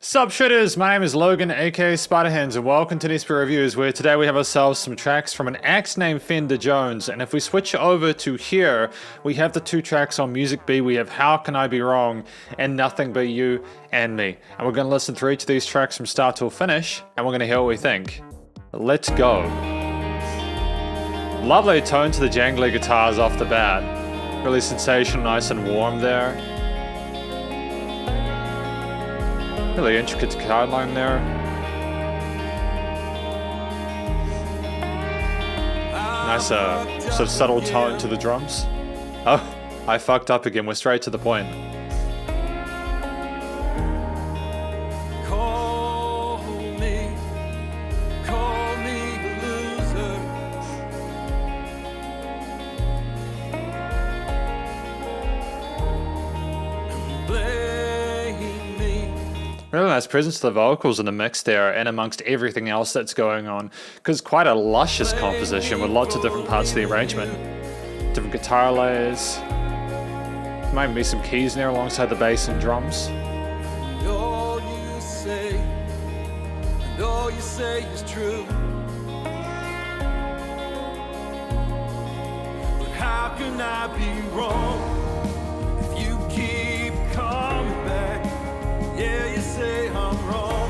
Sup Shredders, my name is Logan aka Spiderhands and welcome to SP Reviews, where today we have ourselves some tracks from an axe named Fender Jones. And if we switch over to here, we have the two tracks on Music B. We have How Can I Be Wrong and Nothing But You and Me. And we're going to listen through each of these tracks from start till finish and we're going to hear what we think. Let's go. Lovely tone to the jangly guitars off the bat. Really sensational, nice and warm there. Really intricate guitar line there. Nice sort of subtle tone to the drums. Oh, I fucked up again. We're straight to the point. Call me a loser. Blame me. Really nice presence to the vocals in the mix there and amongst everything else that's going on, because quite a luscious composition with lots of different parts of the arrangement. Different guitar layers. Might be some keys in there alongside the bass and drums. All you say is true. But how can I be wrong if you keep coming back? Yeah, you say I'm wrong.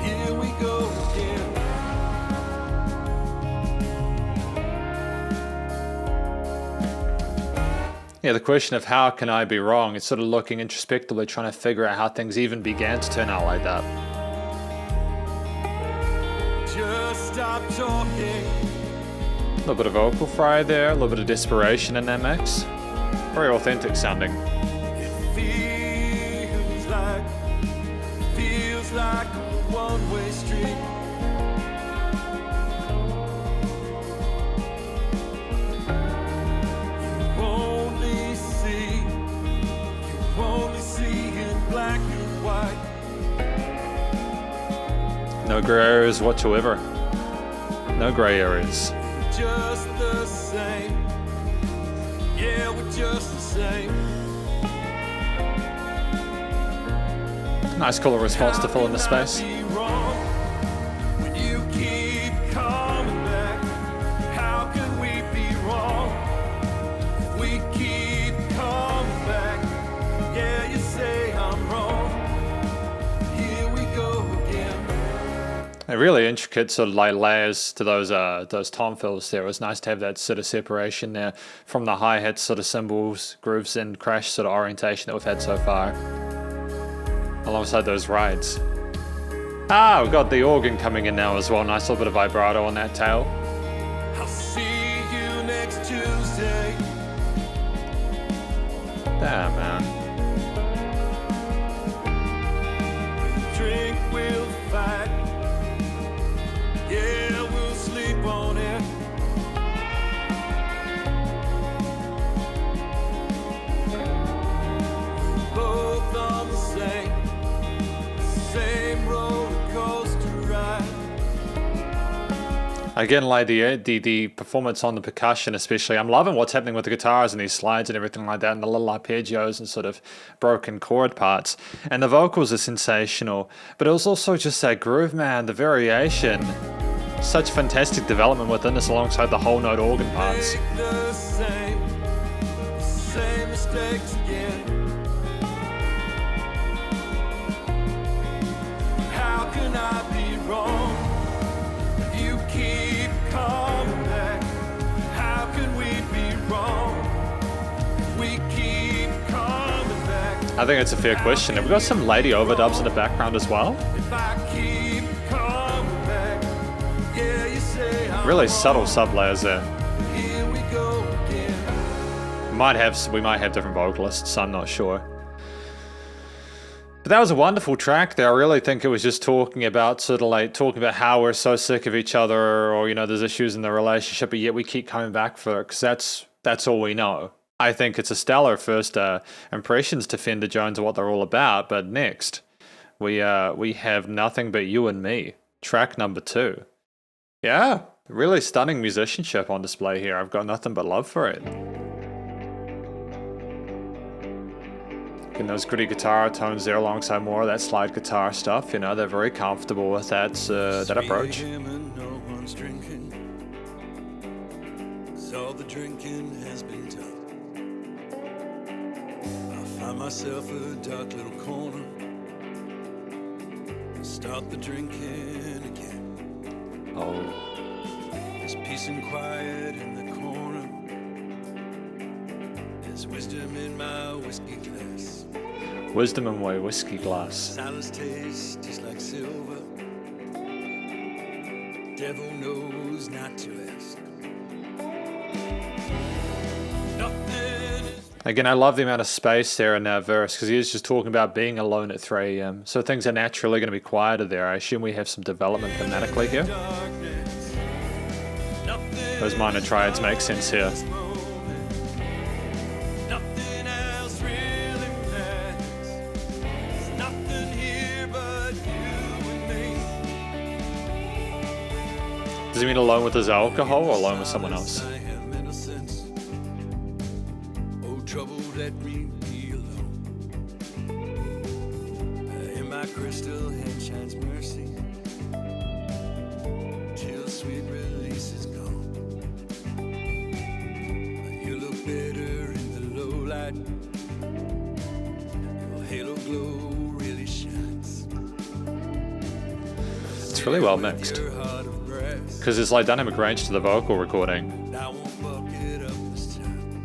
Here we go again. Yeah, the question of how can I be wrong, it's sort of looking introspectively, trying to figure out how things even began to turn out like that. Just stop talking. A little bit of vocal fry there, a little bit of desperation in that mix. Very authentic sounding. It feels like a one-way street. You only see in black and white. No grey areas whatsoever. No grey areas. Just the same. Yeah, we're just the same. Nice cooler response to fill in the space. How can I be wrong when you keep coming back? How can we be wrong if we keep coming back? Yeah, you say I'm wrong. Here we go again. A really intricate sort of like layers to those tom fills there. It was nice to have that sort of separation there from the hi-hats, sort of cymbals, grooves and crash sort of orientation that we've had so far. Alongside those rides. We've got the organ coming in now as well. Nice little bit of vibrato on that tail. I'll see you next Tuesday. Damn, man. Drink, we'll fight. Yeah, we'll sleep on it. Both on the same roller coaster ride. Again, like the performance on the percussion especially. I'm loving what's happening with the guitars and these slides and everything like that, and the little arpeggios and sort of broken chord parts. And the vocals are sensational, but it was also just that groove, man, the variation. Such fantastic development within this alongside the whole note organ parts. Make the same mistakes again. How can I be wrong if you keep coming back? How can we be wrong if we keep coming back? I think it's a fair question. Have we got some lady overdubs in the background as well? If I keep coming back, yeah, you say I'm Really wrong. subtle sub layers there. Here we go again. We might have different vocalists, I'm not sure. But that was a wonderful track there. I really think it was just talking about how we're so sick of each other, or, you know, there's issues in the relationship, but yet we keep coming back for it, because that's all we know. I think it's a stellar first impressions to Fender Jones of what they're all about. But next, we have Nothing But You and Me, track number 2. Yeah, really stunning musicianship on display here. I've got nothing but love for it. Getting those gritty guitar tones there alongside more of that slide guitar stuff. You know, they're very comfortable with that approach. No one's drinking, 'cause all the drinking has been done. I find myself a dark little corner and start the drinking again. Oh. There's peace and quiet in the corner. There's wisdom in my whiskey glass. Wisdom in my whiskey glass. Silence tastes like silver. Devil knows not to ask. Nothing is Again, I love the amount of space there in that verse because he is just talking about being alone at 3 a.m. So things are naturally going to be quieter there. I assume we have some development thematically here. darkness. Nothing Those minor triads make sense here. this moment. Nothing else really matters. There's nothing here but you and me. Does he mean alone with his alcohol or alone with someone else? I have innocence. Oh, trouble, let me be alone. In my crystal hand shines mercy, till sweet release is gone. You look better in the low light. Your halo glow really shines. It's really well mixed Your heart of brass. because it's like dynamic range to the vocal recording. I won't buck it up this time.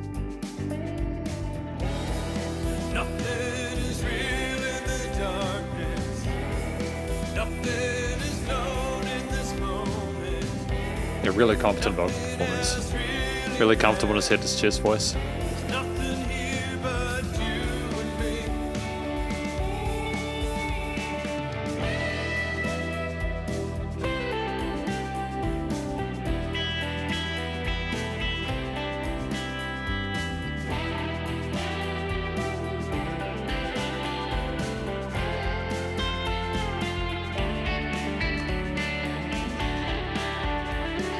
Nothing is real in the darkness. Nothing is known in this moment. Yeah, really competent vocal performance. It's real. Really comfortable in his head to chest voice. There's nothing here but you and me.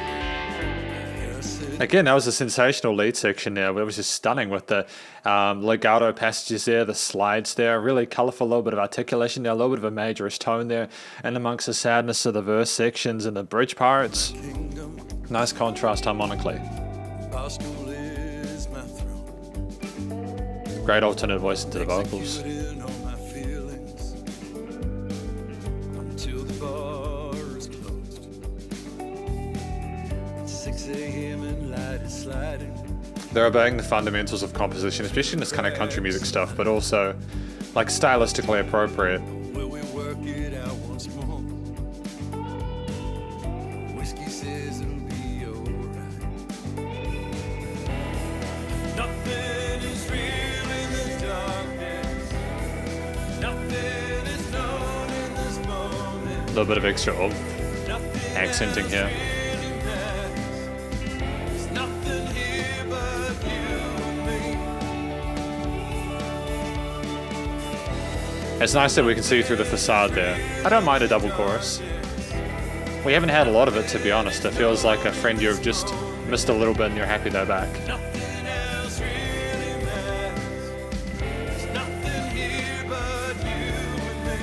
Here I sit. Again, that was a sensational lead section there. It was just stunning with the legato passages there, the slides there, really colourful, a little bit of articulation there, a little bit of a majorist tone there, and amongst the sadness of the verse sections and the bridge parts. Kingdom, Nice contrast harmonically. Barstool is my throne. Great alternate voice into the vocals. Executing all my feelings until the bar is closed. It's 6 a.m. and light is sliding. They're obeying the fundamentals of composition, especially in this kind of country music stuff, but also like stylistically appropriate. Will we work it out once more? Whiskey says it'll be alright. Nothing is real in the darkness. Nothing is known in this moment. A little bit of extra oomph, Nothing accenting here. really matters. There's nothing here but you and me. It's nice that we can see through the facade there. I don't mind a double chorus. We haven't had a lot of it, to be honest. It feels like a friend you've just missed a little bit and you're happy they're back. Nothing else really matters. There's nothing here but you and me.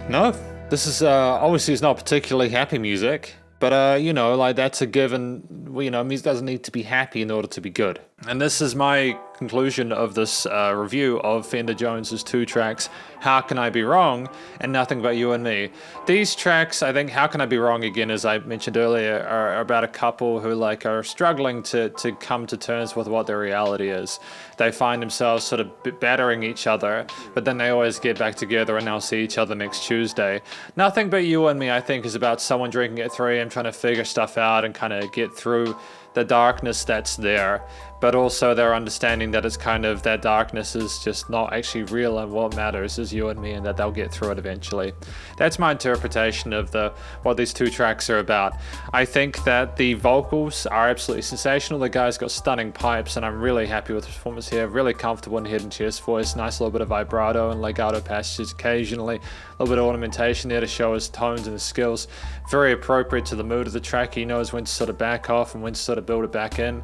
No, this is obviously it's not particularly happy music, but you know, like that's a given. You know, music doesn't need to be happy in order to be good. And this is my conclusion of this review of Fender Jones's 2 tracks, How Can I Be Wrong and Nothing But You and Me. These tracks, I think, How Can I Be Wrong, again, as I mentioned earlier, are about a couple who like are struggling to come to terms with what their reality is. They find themselves sort of battering each other, but then they always get back together and they'll see each other next Tuesday. Nothing But You and Me, I think, is about someone drinking at 3 a.m. trying to figure stuff out and kind of get through the darkness that's there, but also their understanding that it's kind of that darkness is just not actually real and what matters is you and me, and that they'll get through it eventually. That's my interpretation of what these 2 tracks are about. I think that the vocals are absolutely sensational. The guy's got stunning pipes and I'm really happy with the performance here. Really comfortable in head and chest voice, nice little bit of vibrato and legato passages occasionally, a little bit of ornamentation there to show his tones and his skills. Very appropriate to the mood of the track. He knows when to sort of back off and when to sort of build it back in.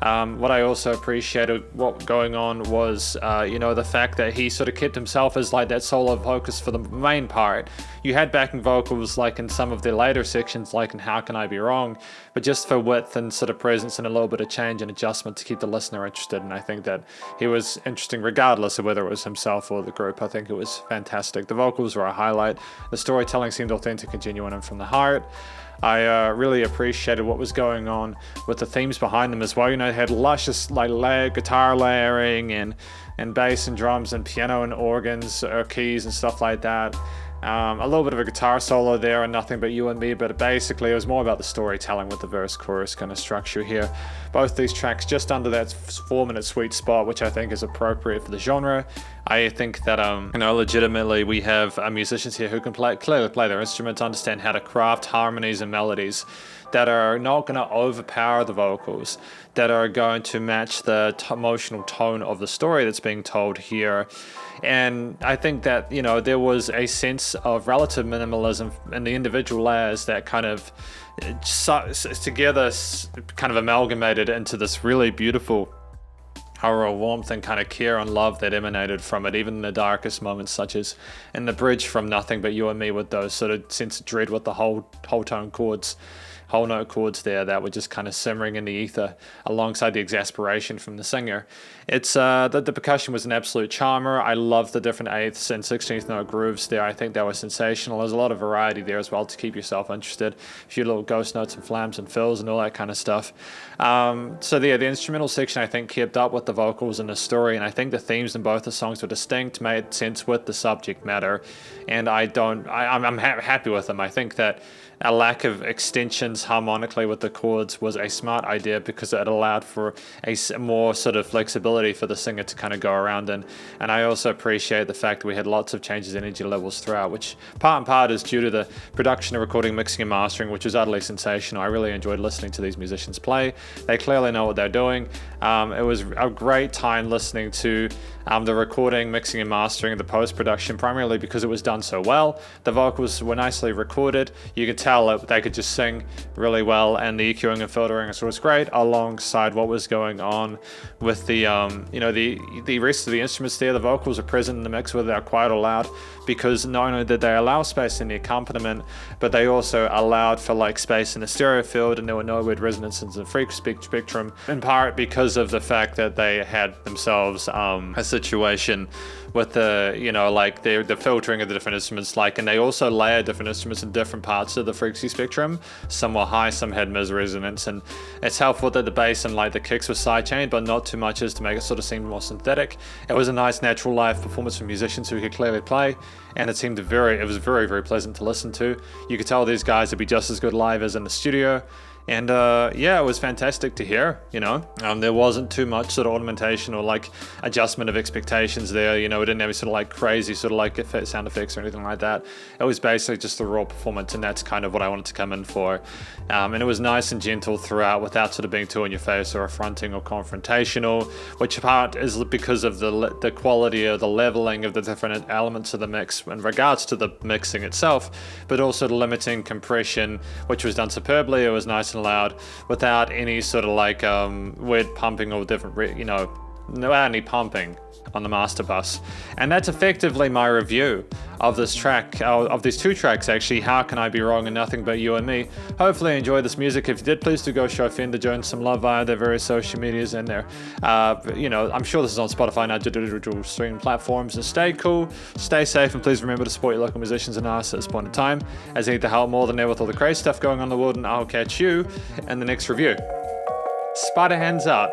What I also appreciated what going on was, the fact that he sort of kept himself as like that solo vocalist for the main part. You had backing vocals like in some of the later sections, like in How Can I Be Wrong, but just for width and sort of presence and a little bit of change and adjustment to keep the listener interested. And I think that he was interesting regardless of whether it was himself or the group. I think it was fantastic. The vocals were a highlight. The storytelling seemed authentic and genuine and from the heart. I really appreciated what was going on with the themes behind them as well. They had luscious like guitar layering and bass and drums and piano and organs or keys and stuff like that. A little bit of a guitar solo there and Nothing But You and Me, but basically it was more about the storytelling with the verse chorus kind of structure here. Both these tracks just under that 4-minute sweet spot, which I think is appropriate for the genre. I think that legitimately we have musicians here who can clearly play their instruments, understand how to craft harmonies and melodies that are not going to overpower the vocals, that are going to match the emotional tone of the story that's being told here. And I think that, there was a sense of relative minimalism in the individual layers that kind of together kind of amalgamated into this really beautiful horror warmth and kind of care and love that emanated from it, even in the darkest moments, such as in the bridge from Nothing But You and Me, with those sort of sense of dread with the whole note chords there that were just kind of simmering in the ether alongside the exasperation from the singer. It's the percussion was an absolute charmer. I love the different 8th and 16th note grooves there. I think that was sensational. There's a lot of variety there as well to keep yourself interested. A few little ghost notes and flams and fills and all that kind of stuff. The instrumental section I think kept up with the vocals and the story, and I think the themes in both the songs were distinct, made sense with the subject matter, and I'm happy with them. I think that a lack of extensions harmonically with the chords was a smart idea because it allowed for a more sort of flexibility for the singer to kind of go around in. And I also appreciate the fact that we had lots of changes in energy levels throughout, which part and part is due to the production and recording, mixing and mastering, which was utterly sensational. I really enjoyed listening to these musicians play. They clearly know what they're doing. It was a great time listening to the recording, mixing and mastering, the post-production, primarily because it was done so well. The vocals were nicely recorded. You could tell that they could just sing really well, and the EQing and filtering was great alongside what was going on with the rest of the instruments there. The vocals are present in the mix without quite loud, because not only did they allow space in the accompaniment, but they also allowed for like space in the stereo field, and there were no weird resonances in the frequency spectrum, in part because of the fact that they had themselves a situation with the filtering of the different instruments, and they also layered different instruments in different parts of the frequency spectrum. Some were high, some had mis resonance, and it's helpful that the bass and the kicks were sidechained, but not too much as to make it sort of seem more synthetic. It was a nice natural live performance from musicians who could clearly play, and it seemed very, very pleasant to listen to. You could tell these guys would be just as good live as in the studio. And it was fantastic to hear, there wasn't too much sort of ornamentation or adjustment of expectations there. We didn't have any crazy sound effects or anything like that. It was basically just the raw performance, and that's kind of what I wanted to come in for. And it was nice and gentle throughout without sort of being too in your face or affronting or confrontational, which part is because of the quality or the leveling of the different elements of the mix in regards to the mixing itself, but also the limiting compression, which was done superbly. It was nice and loud without any sort of weird pumping or different, without any pumping on the master bus. And that's effectively my review of this track, of these two tracks actually, How Can I Be Wrong and Nothing But You and Me. Hopefully you enjoyed this music. If you did, please do go show Fender Jones some love via their various social medias and their, I'm sure this is on Spotify and other digital streaming platforms. And stay cool, stay safe, and please remember to support your local musicians and artists at this point in time, as they need the help more than ever with all the crazy stuff going on in the world. And I'll catch you in the next review. Spiderhands out.